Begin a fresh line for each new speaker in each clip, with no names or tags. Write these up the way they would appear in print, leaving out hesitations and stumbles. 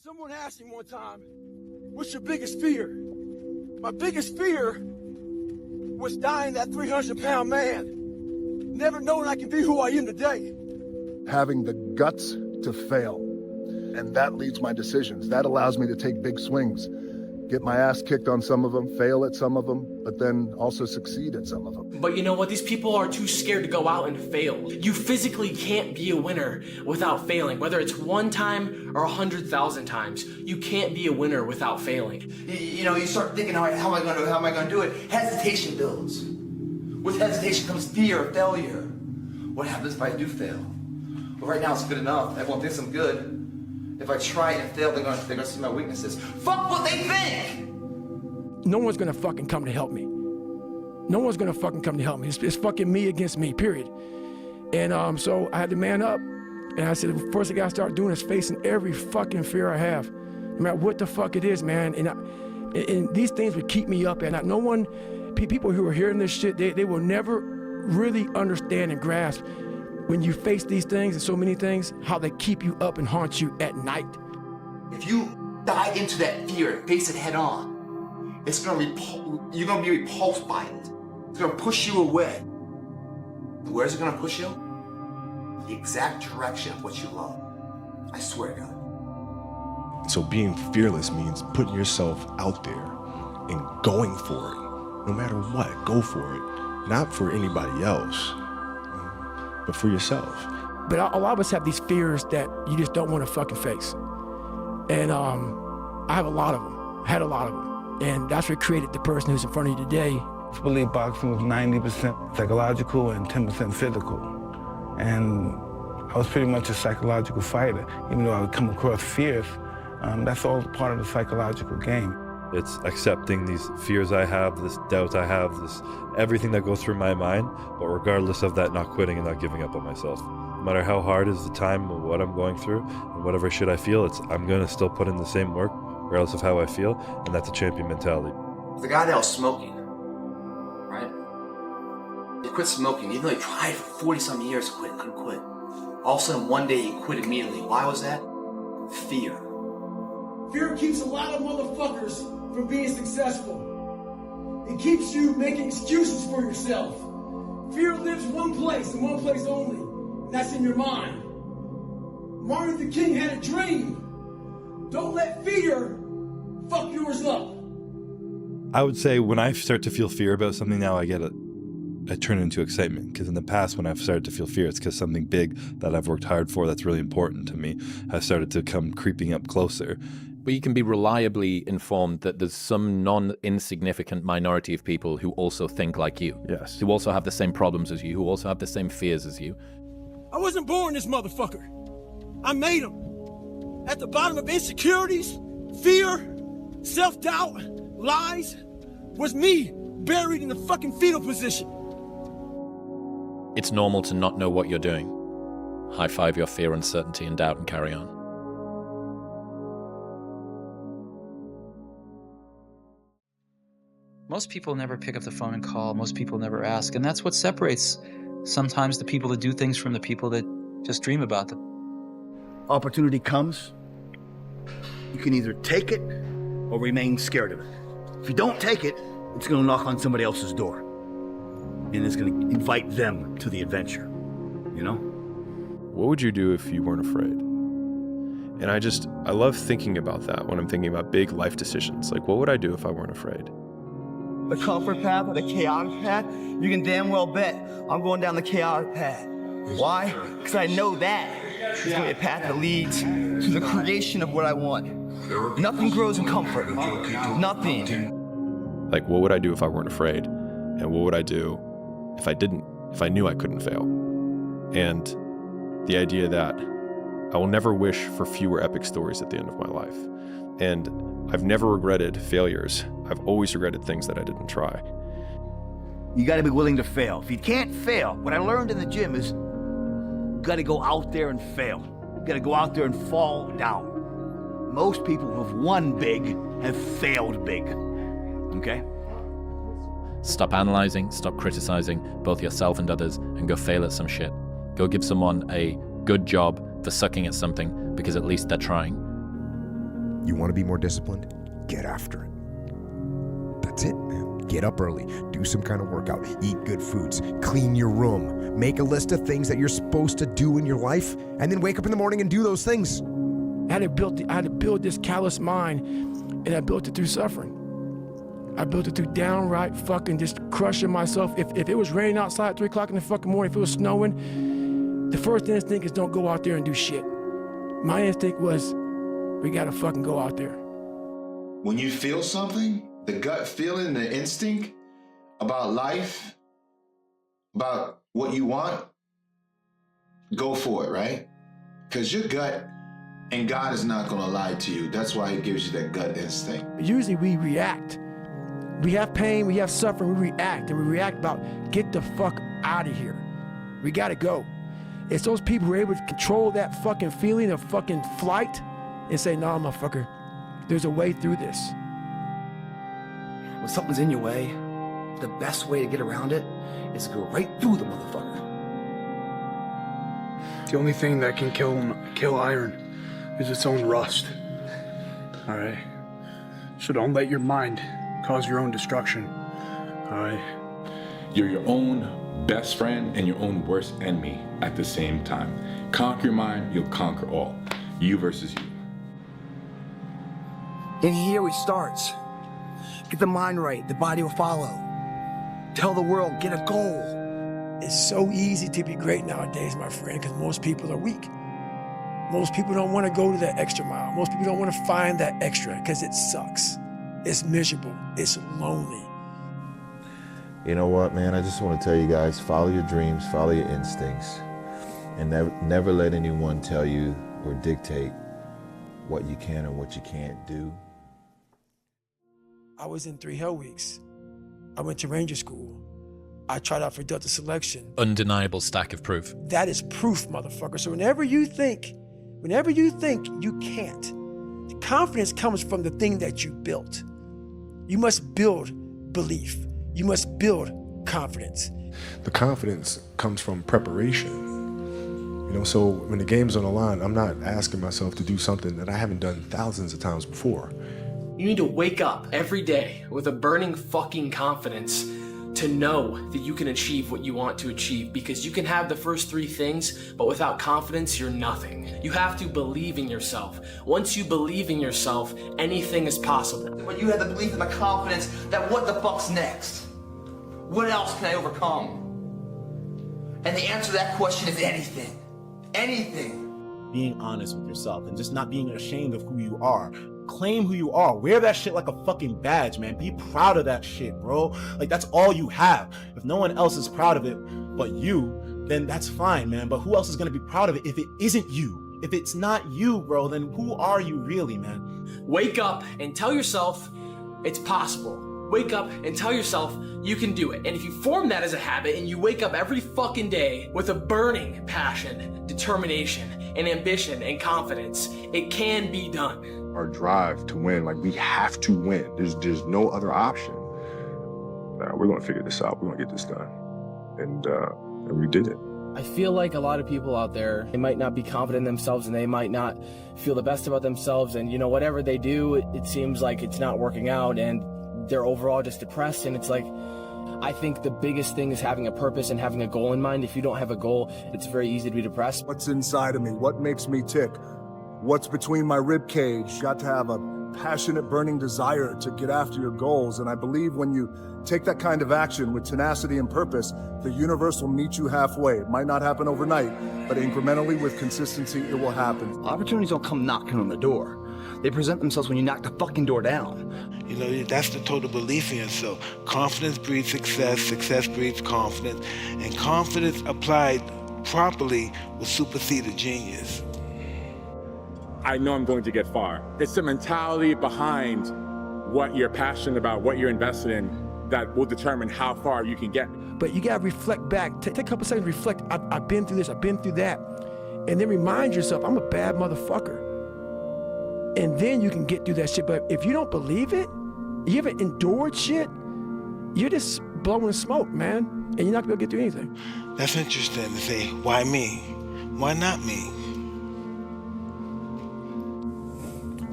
Someone asked me one time, what's your biggest fear? My biggest fear was dying that 300-pound man, never knowing I can be who I am today.
Having the guts to fail, and that leads my decisions. That allows me to take big swings, get my ass kicked on some of them, fail at some of them, but then also succeed at some of them.
But you know what? These people are too scared to go out and fail. You physically can't be a winner without failing, whether it's one time or 100,000 times. You can't be a winner without failing.
You know, you start thinking, how am I going to do it? Hesitation builds. With hesitation comes fear of failure. What happens if I do fail? Well, right now it's good enough. Everyone thinks I'm good. If I try and fail, they're gonna see my weaknesses. Fuck what they think!
No one's gonna fucking come to help me. No one's gonna fucking come to help me. It's fucking me against me, period. And so I had to man up. And I said, the first thing I gotta start doing is facing every fucking fear I have. No matter what the fuck it is, man. And these things would keep me up at night. No one, people who are hearing this shit, they will never really understand and grasp when you face these things and so many things, how they keep you up and haunt you at night.
If you dive into that fear and face it head on, you're gonna be repulsed by it. It's gonna push you away. Where's it gonna push you? The exact direction of what you love. I swear to God.
So being fearless means putting yourself out there and going for it. No matter what, go for it. Not for anybody else, but for yourself.
But a lot of us have these fears that you just don't want to fucking face. And I have a lot of them, had a lot of them. And that's what created the person who's in front of you today.
I believe boxing was 90% psychological and 10% physical. And I was pretty much a psychological fighter. Even though I would come across fears, that's all part of the psychological game.
It's accepting these fears I have, this doubt I have, this everything that goes through my mind, but regardless of that, not quitting and not giving up on myself. No matter how hard is the time or what I'm going through, and whatever shit I feel, I'm gonna still put in the same work, regardless of how I feel, and that's a champion mentality.
The guy that was smoking, right? He quit smoking, even though he tried for 40-some years to quit, couldn't quit. All of a sudden, one day he quit immediately. Why was that? Fear.
Fear keeps a lot of motherfuckers from being successful. It keeps you making excuses for yourself. Fear lives one place and one place only, and that's in your mind. Martin Luther King had a dream. Don't let fear fuck yours up.
I would say when I start to feel fear about something now, I turn it into excitement. Because in the past, when I've started to feel fear, it's because something big that I've worked hard for that's really important to me has started to come creeping up closer.
But you can be reliably informed that there's some non-insignificant minority of people who also think like you.
Yes.
Who also have the same problems as you, who also have the same fears as you.
I wasn't born this motherfucker. I made him. At the bottom of insecurities, fear, self-doubt, lies, was me buried in the fucking fetal position.
It's normal to not know what you're doing. High-five your fear, uncertainty, and doubt and carry on.
Most people never pick up the phone and call. Most people never ask. And that's what separates sometimes the people that do things from the people that just dream about them.
Opportunity comes. You can either take it or remain scared of it. If you don't take it, it's going to knock on somebody else's door. And it's going to invite them to the adventure, you know?
What would you do if you weren't afraid? And I love thinking about that when I'm thinking about big life decisions. Like, what would I do if I weren't afraid?
The comfort path or the chaotic path, you can damn well bet I'm going down the chaotic path. Why? Because I know that is going to be a path that leads to the creation of what I want. Nothing grows in comfort. Nothing.
Like, what would I do if I weren't afraid? And what would I do if I knew I couldn't fail? And the idea that I will never wish for fewer epic stories at the end of my life. And I've never regretted failures. I've always regretted things that I didn't try.
You got to be willing to fail. If you can't fail, what I learned in the gym is you got to go out there and fail. You got to go out there and fall down. Most people who have won big have failed big. Okay?
Stop analyzing, stop criticizing both yourself and others, and go fail at some shit. Go give someone a good job for sucking at something, because at least they're trying.
You want to be more disciplined? Get after it. That's it, man. Get up early, do some kind of workout, eat good foods, clean your room, make a list of things that you're supposed to do in your life, and then wake up in the morning and do those things.
I had to build this callous mind, and I built it through suffering. I built it through downright fucking just crushing myself. If it was raining outside at 3 o'clock in the fucking morning, if it was snowing, the first instinct is don't go out there and do shit. My instinct was, we gotta fucking go out there.
When you feel something, the gut feeling, the instinct about life, about what you want, go for it, right? Because your gut and God is not gonna lie to you. That's why he gives you that gut instinct.
Usually we react. We have pain, we have suffering, we react, and we react about, get the fuck out of here. We gotta go. It's those people who are able to control that fucking feeling of fucking flight and say, nah, motherfucker, there's a way through this.
When something's in your way, the best way to get around it is to go right through the motherfucker.
The only thing that can kill iron is its own rust. All right? So don't let your mind cause your own destruction. All right?
You're your own best friend and your own worst enemy at the same time. Conquer your mind, you'll conquer all. You versus you.
And here it starts. Get the mind right, the body will follow. Tell the world, get a goal.
It's so easy to be great nowadays, my friend, because most people are weak. Most people don't want to go to that extra mile. Most people don't want to find that extra because it sucks. It's miserable. It's lonely.
You know what, man? I just want to tell you guys, follow your dreams, follow your instincts, and never let anyone tell you or dictate what you can and what you can't do.
I was in 3 Hell Weeks. I went to Ranger School. I tried out for Delta Selection.
Undeniable stack of proof.
That is proof, motherfucker. So whenever you think you can't, the confidence comes from the thing that you built. You must build belief. You must build confidence.
The confidence comes from preparation. You know, so when the game's on the line, I'm not asking myself to do something that I haven't done thousands of times before.
You need to wake up every day with a burning fucking confidence to know that you can achieve what you want to achieve, because you can have the first 3 things, but without confidence, you're nothing. You have to believe in yourself. Once you believe in yourself, anything is possible.
When you have the belief and the confidence that what the fuck's next? What else can I overcome? And the answer to that question is anything. Anything.
Being honest with yourself and just not being ashamed of who you are. Claim who you are. Wear that shit like a fucking badge, man. Be proud of that shit, bro. Like, that's all you have. If no one else is proud of it but you, then that's fine, man. But who else is gonna be proud of it if it isn't you? If it's not you, bro, then who are you really, man?
Wake up and tell yourself it's possible. Wake up and tell yourself you can do it. And if you form that as a habit and you wake up every fucking day with a burning passion, determination, and ambition and confidence, it can be done.
Our drive to win, like, we have to win. There's no other option. We're gonna figure this out. We're gonna get this done. And we did it.
I feel like a lot of people out there, they might not be confident in themselves and they might not feel the best about themselves, and whatever they do, it seems like it's not working out and they're overall just depressed. And it's like, I think the biggest thing is having a purpose and having a goal in mind. If you don't have a goal, it's very easy to be depressed.
What's inside of me? What makes me tick? What's between my rib cage? Got to have a passionate, burning desire to get after your goals. And I believe when you take that kind of action with tenacity and purpose, the universe will meet you halfway. It might not happen overnight, but incrementally with consistency, it will happen.
Opportunities don't come knocking on the door. They present themselves when you knock the fucking door down.
You know, that's the total belief in yourself. Confidence breeds success, success breeds confidence, and confidence applied properly will supersede a genius.
I know I'm going to get far. It's the mentality behind what you're passionate about, what you're invested in, that will determine how far you can get.
But you gotta reflect back. Take a couple seconds, reflect. I've been through this, I've been through that. And then remind yourself, I'm a bad motherfucker. And then you can get through that shit. But if you don't believe it, you haven't endured shit, you're just blowing smoke, man. And you're not gonna get through anything.
That's interesting to say, why me? Why not me?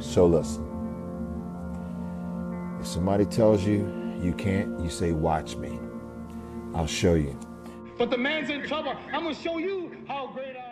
So listen, If somebody tells you you can't, you say, watch me. I'll show you.
But the man's in trouble. I'm gonna show you how great I am.